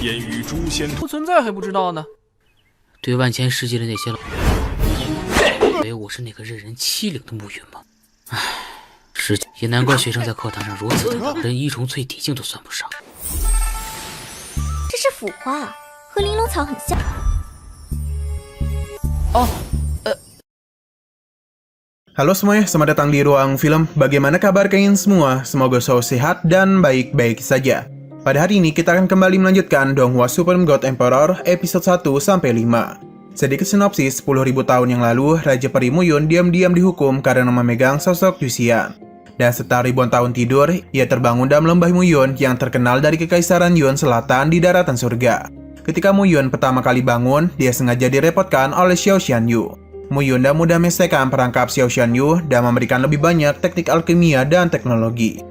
燕与诛仙不存在还不知道呢。对万千世界的那些老，以为我是那个任人欺凌的暮云吗？唉，也难怪学生在课堂上如此的高，连一重淬体境都算不上。这是腐花，和玲珑草很像。哦。 Halo semuanya, selamat datang di Ruang Film. Bagaimana kabar kalian semua? Semoga selalu sehat dan baik-baik saja. Pada hari ini kita akan kembali melanjutkan Donghua Supreme God Emperor episode 1-5. Sedikit sinopsis, 10.000 tahun yang lalu, Raja Peri Muyun diam-diam dihukum karena memegang sosok Yuxian. Dan setelah ribuan tahun tidur, ia terbangun dalam lembah Muyun yang terkenal dari Kekaisaran Yuan Selatan di daratan surga. Ketika Muyun pertama kali bangun, dia sengaja direpotkan oleh Xiao Xianyu. Muyun dan mudah menyelesaikan perangkap Xiao Xianyu dan memberikan lebih banyak teknik alkimia dan teknologi.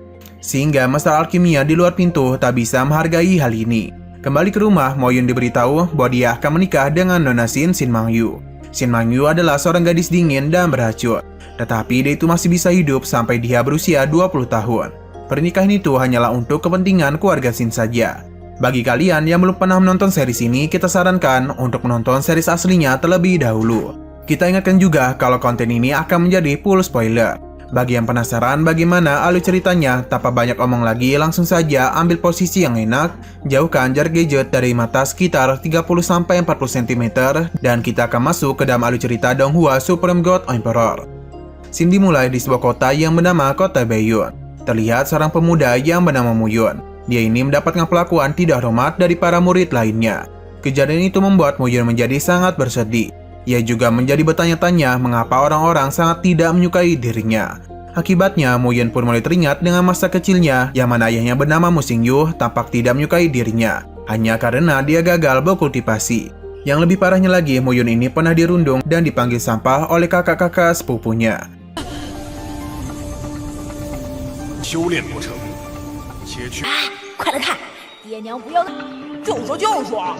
Sehingga masalah alkimia di luar pintu tak bisa menghargai hal ini. Kembali ke rumah, Muyun diberitahu bahwa dia akan menikah dengan Nona Xin Mangyu. Xin Mangyu adalah seorang gadis dingin dan beracun. Tetapi dia itu masih bisa hidup sampai dia berusia 20 tahun. Pernikahan itu hanyalah untuk kepentingan keluarga Xin saja. Bagi kalian yang belum pernah menonton series ini, kita sarankan untuk menonton series aslinya terlebih dahulu. Kita ingatkan juga kalau konten ini akan menjadi full spoiler. Bagi yang penasaran bagaimana alur ceritanya, tanpa banyak omong lagi, langsung saja ambil posisi yang enak, jauhkan jarak gadget dari mata sekitar 30-40 cm, dan kita akan masuk ke dalam alur cerita Donghua Supreme God Emperor. Scene dimulai di sebuah kota yang bernama Kota Baiyun. Terlihat seorang pemuda yang bernama Muyun. Dia ini mendapatkan perlakuan tidak hormat dari para murid lainnya. Kejadian itu membuat Muyun menjadi sangat bersedih. Ia juga menjadi bertanya-tanya mengapa orang-orang sangat tidak menyukai dirinya. Akibatnya, Muyun pun mulai teringat dengan masa kecilnya yang mana ayahnya bernama Mu Xingyu tampak tidak menyukai dirinya, hanya karena dia gagal berkultivasi. Yang lebih parahnya lagi, Muyun ini pernah dirundung dan dipanggil sampah oleh kakak-kakak sepupunya. 修炼不成，且去。快来看，爹娘不要就说。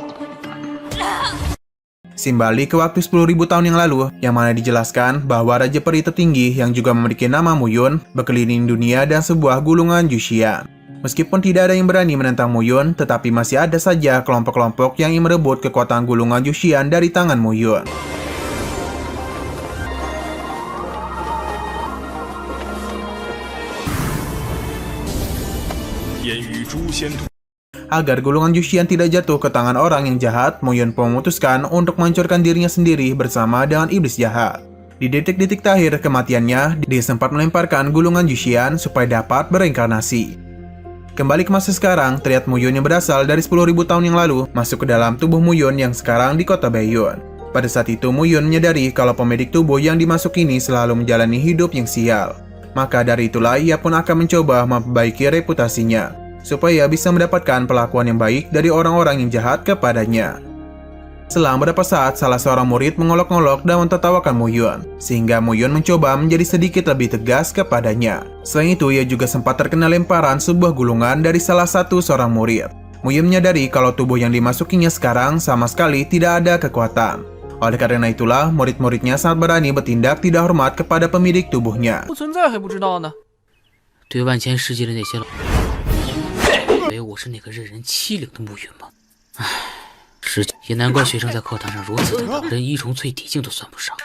Scene balik ke waktu 10.000 tahun yang lalu, yang mana dijelaskan bahwa Raja Peri tertinggi yang juga memiliki nama Muyun berkeliling dunia dan sebuah gulungan Yuxian. Meskipun tidak ada yang berani menentang Muyun, tetapi masih ada saja kelompok-kelompok yang ingin merebut kekuatan gulungan Yuxian dari tangan Muyun. Agar gulungan Yuxian tidak jatuh ke tangan orang yang jahat, Muyun pun memutuskan untuk menghancurkan dirinya sendiri bersama dengan iblis jahat. Di detik-detik terakhir kematiannya, dia sempat melemparkan gulungan Yuxian supaya dapat bereinkarnasi. Kembali ke masa sekarang, terlihat Muyun yang berasal dari 10.000 tahun yang lalu masuk ke dalam tubuh Muyun yang sekarang di kota Baiyun. Pada saat itu, Muyun menyadari kalau pemilik tubuh yang dimasuk ini selalu menjalani hidup yang sial. Maka dari itulah ia pun akan mencoba memperbaiki reputasinya, supaya bisa mendapatkan perlakuan yang baik dari orang-orang yang jahat kepadanya. Selang beberapa saat, salah seorang murid mengolok-ngolok dan mentertawakan Muyun, sehingga Muyun mencoba menjadi sedikit lebih tegas kepadanya. Selain itu, ia juga sempat terkena lemparan sebuah gulungan dari salah satu seorang murid. Muyun menyadari kalau tubuh yang dimasukinya sekarang sama sekali tidak ada kekuatan. Oleh karena itulah, murid-muridnya sangat berani bertindak tidak hormat kepada pemilik tubuhnya. 不存在还不知道呢。对万千世界的那些老，以为我是那个任人欺凌的暮云吗？唉，也难怪学生在课堂上如此的高，连一重淬体境都算不上。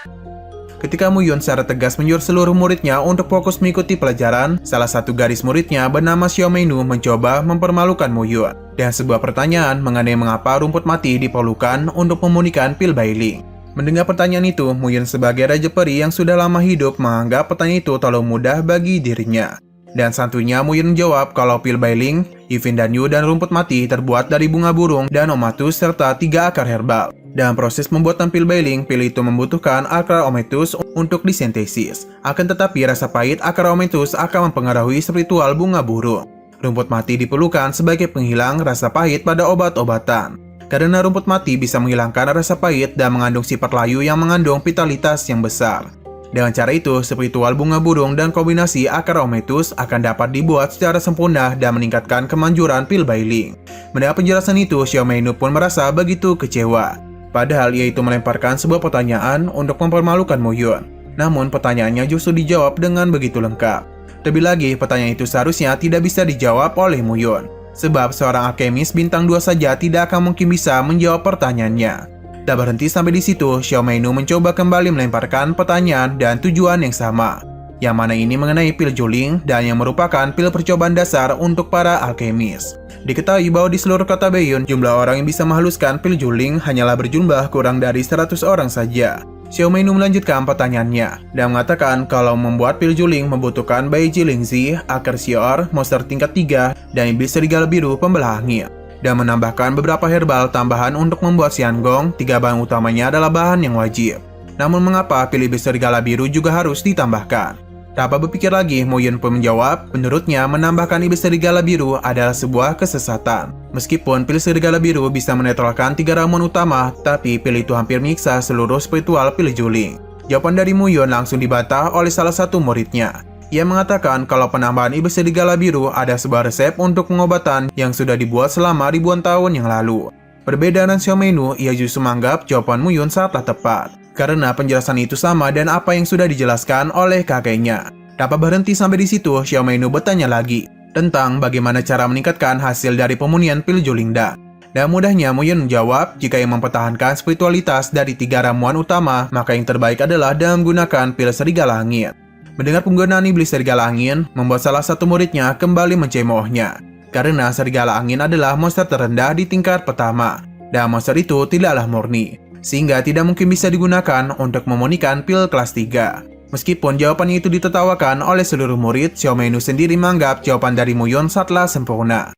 Ketika Muyun secara tegas menyuruh seluruh muridnya untuk fokus mengikuti pelajaran, salah satu gadis muridnya bernama Xiao Meinu mencoba mempermalukan Muyun. Dan sebuah pertanyaan mengenai mengapa rumput mati diperlukan untuk memurnikan pil Bailing. Mendengar pertanyaan itu, Muyun sebagai Raja Peri yang sudah lama hidup menganggap pertanyaan itu terlalu mudah bagi dirinya. Dan santunya Muyun menjawab kalau pil Bailing, Yifin Danyu dan rumput mati terbuat dari bunga burung dan omatus serta 3 akar herbal. Dalam proses pembuatan pil Bailing, pil itu membutuhkan akar ometus untuk disintesis. Akan tetapi rasa pahit akar ometus akan mempengaruhi spiritual bunga burung. Rumput mati diperlukan sebagai penghilang rasa pahit pada obat-obatan. Karena rumput mati bisa menghilangkan rasa pahit dan mengandung sifat layu yang mengandung vitalitas yang besar. Dengan cara itu, spiritual bunga burung dan kombinasi akar ometus akan dapat dibuat secara sempurna dan meningkatkan kemanjuran pil Bailing. Mendengar penjelasan itu, Xiao Meinu pun merasa begitu kecewa. Padahal ia itu melemparkan sebuah pertanyaan untuk mempermalukan Muyun. Namun pertanyaannya justru dijawab dengan begitu lengkap. Terlebih lagi, pertanyaan itu seharusnya tidak bisa dijawab oleh Muyun. sebab seorang alkemis bintang 2 saja tidak akan mungkin bisa menjawab pertanyaannya. Tak berhenti sampai di situ, Xiao Meinu mencoba kembali melemparkan pertanyaan dan tujuan yang sama, yang mana ini mengenai pil juling dan yang merupakan pil percobaan dasar untuk para alkemis. Diketahui bahwa di seluruh kota Baiyun, jumlah orang yang bisa menghaluskan pil juling hanyalah berjumlah kurang dari 100 orang saja. Xiao Meinu melanjutkan pertanyaannya dan mengatakan kalau membuat pil juling membutuhkan Bai Jilingzi, akar sior, monster tingkat 3, dan iblis serigala biru pembelah angin. Dan menambahkan beberapa herbal tambahan untuk membuat Xiangong. 3 bahan utamanya adalah bahan yang wajib. Namun mengapa pil iblis serigala biru juga harus ditambahkan? Tanpa berpikir lagi, Mo Yun pun menjawab, menurutnya menambahkan iblis serigala biru adalah sebuah kesesatan. Meskipun pil serigala biru bisa menetralkan 3 ramuan utama, tapi pil itu hampir menyiksa seluruh spiritual pil juling. Jawaban dari Mo Yun langsung dibantah oleh salah satu muridnya. Ia mengatakan kalau penambahan iblis serigala biru ada sebuah resep untuk pengobatan yang sudah dibuat selama ribuan tahun yang lalu. Berbeda dengan Xiao Meinu, ia justru menganggap jawaban Mo Yun sangatlah tepat, karena penjelasan itu sama dan apa yang sudah dijelaskan oleh kakeknya. Tanpa berhenti sampai di situ, Xiao Meinu bertanya lagi tentang bagaimana cara meningkatkan hasil dari pemunian pil Julingda. Dan mudahnya Mo Yun menjawab, jika yang mempertahankan spiritualitas dari 3 ramuan utama, maka yang terbaik adalah dengan menggunakan pil serigala angin. Mendengar penggunaan iblis serigala angin, membuat salah satu muridnya kembali mencemoohnya. Karena serigala angin adalah monster terendah di tingkat pertama, dan monster itu tidaklah murni, sehingga tidak mungkin bisa digunakan untuk memunikan pil kelas 3. Meskipun jawabannya itu ditertawakan oleh seluruh murid, Xiao Meinu sendiri menganggap jawaban dari Mo Yun sangatlah sempurna.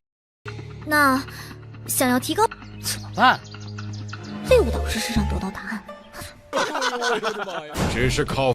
那想要提高怎么办？废物导师身上得到答案。只是靠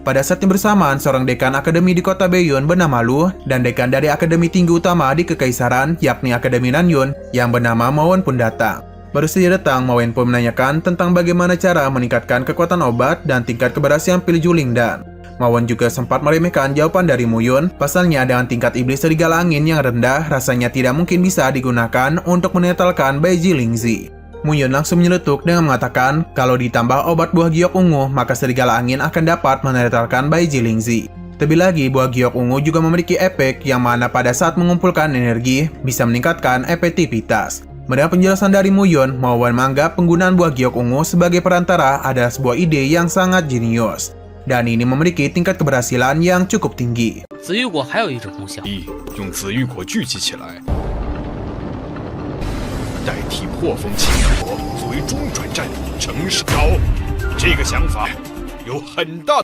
Pada saat yang bersamaan, seorang dekan akademi di kota Baiyun bernama Lu dan dekan dari akademi tinggi utama di Kekaisaran, yakni Akademi Nanyun, yang bernama Ma Wen pun datang. Baru saja datang, Ma Wen pun menanyakan tentang bagaimana cara meningkatkan kekuatan obat dan tingkat keberhasilan pil juling dan Ma Wen juga sempat meremehkan jawaban dari Mo Yun, pasalnya dengan tingkat iblis serigala angin yang rendah, rasanya tidak mungkin bisa digunakan untuk menetralkan Bai Jilingzi. Mo Yun langsung menyeletuk dengan mengatakan kalau ditambah obat buah giok ungu, maka serigala angin akan dapat menetralkan Bai Jilingzi. Terlebih lagi, buah giok ungu juga memiliki efek yang mana pada saat mengumpulkan energi, bisa meningkatkan efektivitas. Mendengar penjelasan dari Mo Yun, Ma Wen menganggap penggunaan buah giok ungu sebagai perantara adalah sebuah ide yang sangat jenius. Dan ini memiliki tingkat keberhasilan yang cukup tinggi. 紫玉果还有一种功效，用紫玉果聚集起来，代替破风起火作为中转站，城市高。这个想法有很大。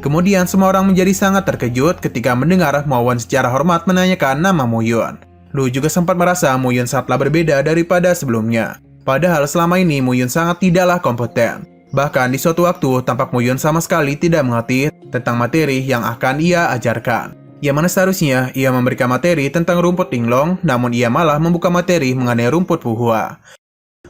Kemudian semua orang menjadi sangat terkejut ketika mendengar Ma Wen secara hormat menanyakan nama Mo Yun. Lu juga sempat merasa Mo Yun sangatlah berbeda daripada sebelumnya. Padahal selama ini Mo Yun sangat tidaklah kompeten. Bahkan di suatu waktu tampak Mo Yun sama sekali tidak mengerti tentang materi yang akan ia ajarkan. Yang mana seharusnya ia memberikan materi tentang rumput linglong, namun ia malah membuka materi mengenai rumput puhua.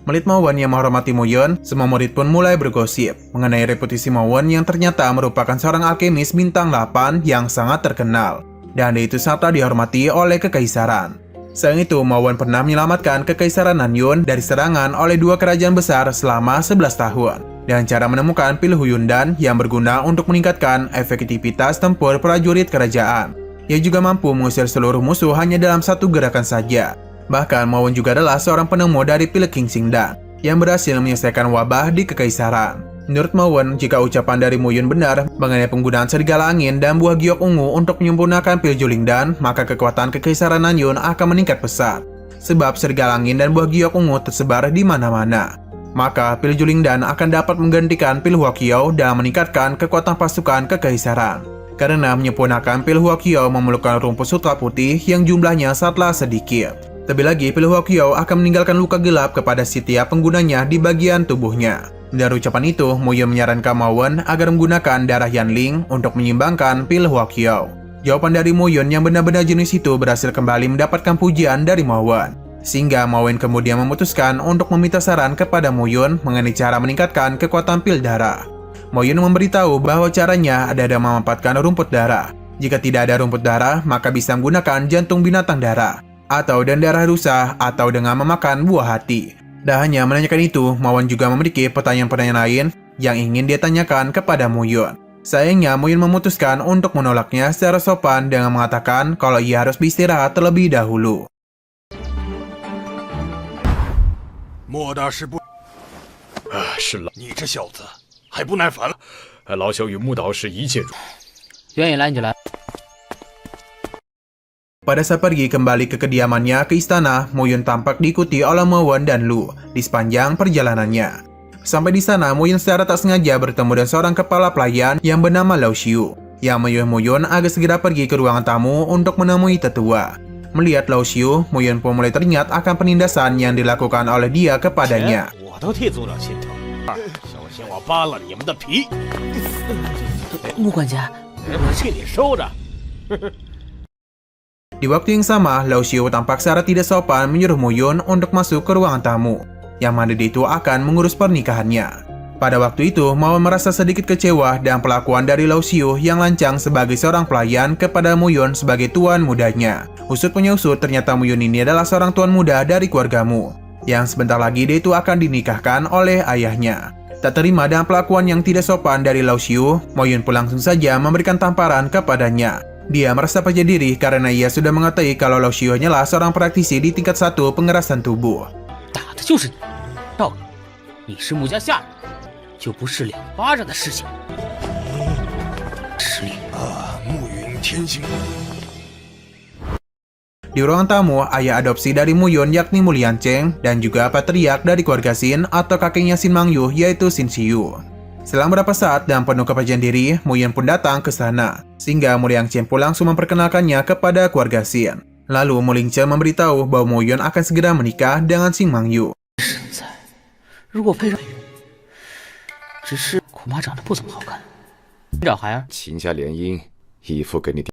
Melihat Ma Wen yang menghormati Mo Yun, semua murid pun mulai bergosip mengenai reputasi Ma Wen yang ternyata merupakan seorang alkemis bintang 8 yang sangat terkenal. Dan itu sangatlah dihormati oleh Kekaisaran. Selain itu, Ma Wen pernah menyelamatkan Kekaisaran Nanyun dari serangan oleh 2 kerajaan besar selama 11 tahun. Dan cara menemukan pil Huyundan yang berguna untuk meningkatkan efektivitas tempur prajurit kerajaan. Ia juga mampu mengusir seluruh musuh hanya dalam satu gerakan saja. Bahkan Ma Wen juga adalah seorang penemu dari pil King Xingdan yang berhasil menyelesaikan wabah di Kekaisaran. Menurut Ma Wen, jika ucapan dari Mo Yun benar mengenai penggunaan serigala angin dan buah giok ungu untuk menyempurnakan pil Julingdan, maka kekuatan Kekaisaran Nanyun akan meningkat pesat. Sebab serigala angin dan buah giok ungu tersebar di mana-mana. Maka pil Julingdan akan dapat menggantikan pil Huaqiao dan meningkatkan kekuatan pasukan Kekaisaran. Karena menyempurnakan pil Huaqiao memerlukan rumput sutra putih yang jumlahnya sangatlah sedikit. Terlebih lagi, pil Huaqiao akan meninggalkan luka gelap kepada setiap penggunanya di bagian tubuhnya. Dari ucapan itu, Mo Yun menyarankan Ma Wen agar menggunakan darah Yanling untuk menyimbangkan pil Huaqiao. Jawaban dari Mo Yun yang benar-benar jenis itu berhasil kembali mendapatkan pujian dari Ma Wen. Sehingga Ma Wen kemudian memutuskan untuk meminta saran kepada Mo Yun mengenai cara meningkatkan kekuatan pil darah. Mo Yun memberitahu bahwa caranya adalah memanfaatkan rumput darah. Jika tidak ada rumput darah, maka bisa menggunakan jantung binatang darah, atau dan darah rusa, atau dengan memakan buah hati. Dan hanya menanyakan itu, Ma Wen juga memiliki pertanyaan-pertanyaan lain yang ingin dia tanyakan kepada Mo Yun. Sayangnya, Mo Yun memutuskan untuk menolaknya secara sopan dengan mengatakan kalau ia harus beristirahat terlebih dahulu. 莫大师不……是了，你这小子还不耐烦了？老朽与穆导师一切如……愿意来你就来。Pada saat pergi kembali ke kediamannya ke istana, Muyun tampak diikuti oleh Mowon dan Lu di sepanjang perjalanannya. Sampai di sana, Muyun secara tak sengaja bertemu dengan seorang kepala pelayan yang bernama Lao Xiu, yang menyuruh Muyun agar segera pergi ke ruangan tamu untuk menemui tetua. Melihat Lao Xiu, Muyun pun mulai teringat akan penindasan yang dilakukan oleh dia kepadanya. 我都替宗长心疼，小心我扒了你们的皮！穆管家，我替你收着。 Di waktu yang sama, Lao Xiu tampak secara tidak sopan menyuruh Muyun untuk masuk ke ruangan tamu, yang mana dia itu akan mengurus pernikahannya. Pada waktu itu, Mawon merasa sedikit kecewa dengan perlakuan dari Lao Xiu yang lancang sebagai seorang pelayan kepada Muyun sebagai tuan mudanya. Usut punya usut, ternyata Muyun ini adalah seorang tuan muda dari keluargamu, yang sebentar lagi dia itu akan dinikahkan oleh ayahnya. Tak terima dengan perlakuan yang tidak sopan dari Lao Xiu, Muyun pun langsung saja memberikan tamparan kepadanya. Dia merasa percaya diri karena ia sudah mengetahui kalau Lao Xiu hanyalah seorang praktisi di tingkat 1 pengerasan tubuh. 打的就是你，赵哥，你是穆家下人，就不是2巴掌的事情。实力暮云天星。 Di ruangan tamu, ayah adopsi dari Muyun yakni Mu Liancheng dan juga patriark dari keluarga Xin atau kakeknya Xin Mangyu yaitu Xin Xiu. Selang beberapa saat dan penuh kepercayaan diri, Muyun pun datang ke sana, sehingga Mu Liancheng pun langsung memperkenalkannya kepada keluarga Xin. Lalu Mu Liancheng memberitahu bahwa Muyun akan segera menikah dengan Xin Mangyu. 身材，如果配上美人，只是恐怕长得不怎么好看。找孩儿，秦家联姻，义父给你。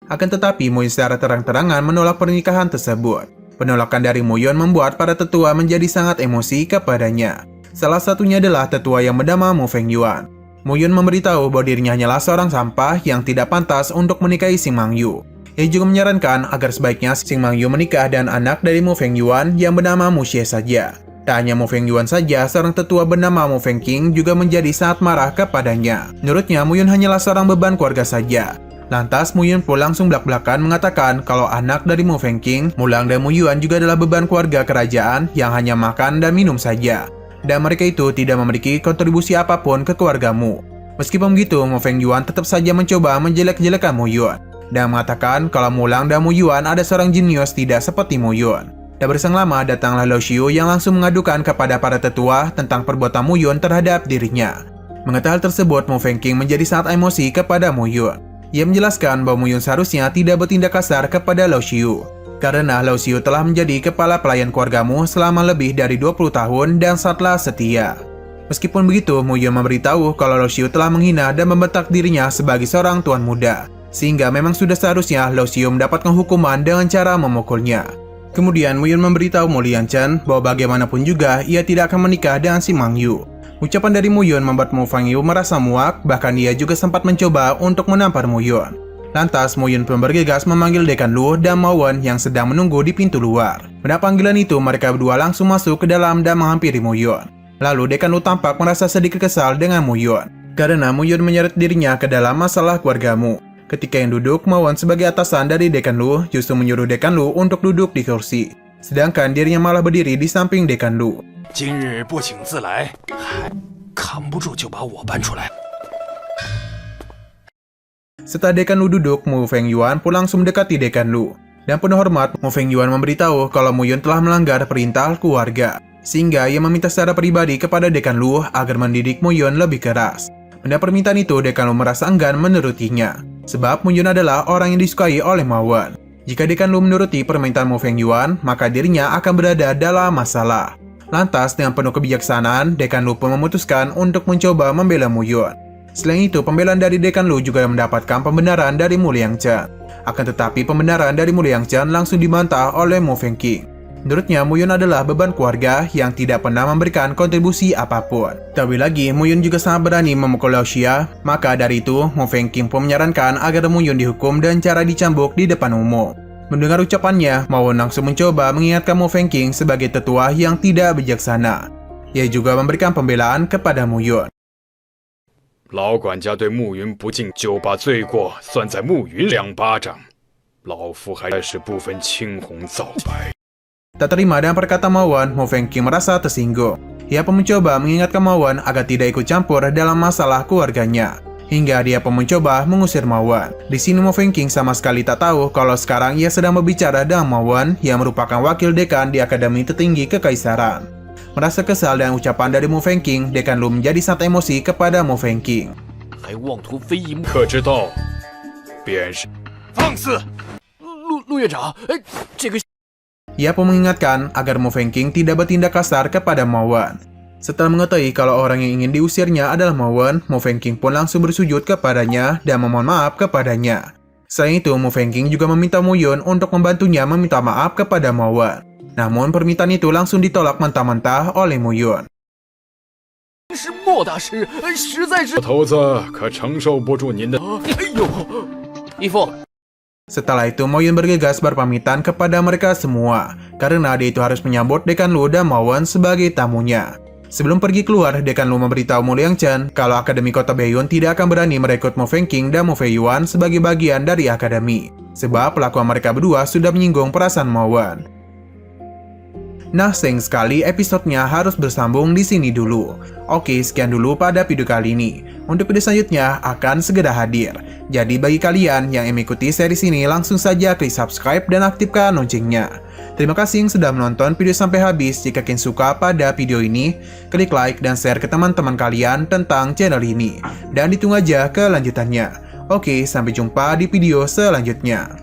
Akan tetapi, Muyun secara terang-terangan menolak pernikahan tersebut. Penolakan dari Muyun membuat para tetua menjadi sangat emosi kepadanya. Salah satunya adalah tetua yang bernama Mu Fengyuan. Muyun memberitahu bahwa dirinya hanyalah seorang sampah yang tidak pantas untuk menikahi Xin Mangyu. Ia juga menyarankan agar sebaiknya Xin Mangyu menikah dan anak dari Mu Fengyuan yang bernama Mu Xie saja. Tak hanya Mu Fengyuan saja, seorang tetua bernama Mu Fengqing juga menjadi sangat marah kepadanya. Menurutnya, Muyun hanyalah seorang beban keluarga saja. Lantas, Muyun pun langsung belak-belakan mengatakan kalau anak dari Mu Fengqing, Mulang dan Mu Yuan juga adalah beban keluarga kerajaan yang hanya makan dan minum saja. Dan mereka itu tidak memiliki kontribusi apapun ke keluargamu. Meskipun begitu, Mu Fengyuan tetap saja mencoba menjelek-jelekan Mu Yuan dan mengatakan kalau Mulang dan Mu Yuan ada seorang jenius tidak seperti Mu Yuan. Dan bersang lama datanglah Lao Xiu yang langsung mengadukan kepada para tetua tentang perbuatan Mu Yuan terhadap dirinya. Mengetahui hal tersebut, Mu Fengqing menjadi sangat emosi kepada Mu Yuan. Ia menjelaskan bahwa Mu Yuan seharusnya tidak bertindak kasar kepada Lao Xiu, karena Lao Xiu telah menjadi kepala pelayan keluargamu selama lebih dari 20 tahun dan sangatlah setia. Meskipun begitu, Mu Yuan memberitahu kalau Lao Xiu telah menghina dan membentak dirinya sebagai seorang tuan muda, sehingga memang sudah seharusnya Lao Xiu mendapatkan hukuman dengan cara memukulnya. Kemudian Muyun memberitahu Mu Liancheng bahwa bagaimanapun juga ia tidak akan menikah dengan Xin Mangyu. Ucapan dari Muyun membuat Mu Fengyu merasa muak, bahkan ia juga sempat mencoba untuk menampar Muyun. Lantas Muyun pun bergegas memanggil Dekan Lu dan Mawon yang sedang menunggu di pintu luar. Mendapat panggilan itu, mereka berdua langsung masuk ke dalam dan menghampiri Muyun. Lalu Dekan Lu tampak merasa sedikit kesal dengan Muyun, karena Muyun menyeret dirinya ke dalam masalah keluargamu. Ketika yang duduk, Mawon sebagai atasan dari Dekan Lu justru menyuruh Dekan Lu untuk duduk di kursi, sedangkan dirinya malah berdiri di samping Dekan Lu. 今日不请自来，还扛不住就把我搬出来。 Setelah Dekan Lu duduk, Mu Fengyuan pun langsung mendekati Dekan Lu. Dan penuh hormat, Mu Fengyuan memberitahu kalau Muyun telah melanggar perintah keluarga, sehingga ia meminta secara pribadi kepada Dekan Lu agar mendidik Muyun lebih keras. Mendapat permintaan itu, Dekan Lu merasa enggan menurutinya, sebab Muyun adalah orang yang disukai oleh Mawon. Jika Dekan Lu menuruti permintaan Mu Fengyuan, maka dirinya akan berada dalam masalah. Lantas, dengan penuh kebijaksanaan, Dekan Lu pun memutuskan untuk mencoba membela Muyun. Selain itu, pembelaan dari Dekan Lu juga mendapatkan pembenaran dari Mu Liancheng. Akan tetapi, pembenaran dari Mu Liancheng langsung dibantah oleh Mu Fengqing. Menurutnya, Muyun adalah beban keluarga yang tidak pernah memberikan kontribusi apapun. Terlebih lagi, Muyun juga sangat berani memukul Lao Xia. Maka dari itu, Mu Fengqing pun menyarankan agar Muyun dihukum dengan cara dicambuk di depan umum. Mendengar ucapannya, Mawon langsung mencoba mengingatkan Mu Fengqing sebagai tetua yang tidak bijaksana. Ia juga memberikan pembelaan kepada Muyun. 老管家对暮云不敬，就把罪过算在暮云2巴掌。老夫还是不分青红皂白。Tak terima dengan perkataan Ma Wan, Mo Fengqing merasa tersinggung. Ia pun mencoba mengingatkan Ma Wan agar tidak ikut campur dalam masalah keluarganya. Hingga dia pun mencoba mengusir Ma Wan. Di sini Mo Fengqing sama sekali tak tahu kalau sekarang ia sedang berbicara dengan Ma Wan yang merupakan wakil dekan di Akademi Tertinggi Kekaisaran. Merasa kesal dengan ucapan dari Mo Fengqing, Dekan Lu menjadi sangat emosi kepada Mo Fengqing. 还妄图非议可知道便是放肆。陆院长，这个 Ia pun mengingatkan agar Mo Fengqing tidak bertindak kasar kepada Ma Wan. Setelah mengetahui kalau orang yang ingin diusirnya adalah Ma Wan, Mo Fengqing pun langsung bersujud kepadanya dan memohon maaf kepadanya. Selain itu, Mo Fengqing juga meminta Mo Yun untuk membantunya meminta maaf kepada Ma Wan. Namun permintaan itu langsung ditolak mentah-mentah oleh Mo Yun. 是莫大师，实在是……头子可承受不住您的。哎呦，义父， Setelah itu, Mo Yun bergegas berpamitan kepada mereka semua, karena dia itu harus menyambut Dekan Lu dan Ma Wan sebagai tamunya. Sebelum pergi keluar, Dekan Lu memberitahu Mo Liangchen kalau Akademi Kota Baiyun tidak akan berani merekrut Mo Fengqing dan Mo Feiyuan sebagai bagian dari akademi, sebab pelakuan mereka berdua sudah menyinggung perasaan Ma Wan. Nah, sayang sekali episodenya harus bersambung di sini dulu. Oke, sekian dulu pada video kali ini. Untuk video selanjutnya akan segera hadir. Jadi bagi kalian yang mengikuti series ini, langsung saja klik subscribe dan aktifkan loncengnya. Terima kasih yang sudah menonton video sampai habis. Jika kalian suka pada video ini, klik like dan share ke teman-teman kalian tentang channel ini. Dan ditunggu aja kelanjutannya. Oke, sampai jumpa di video selanjutnya.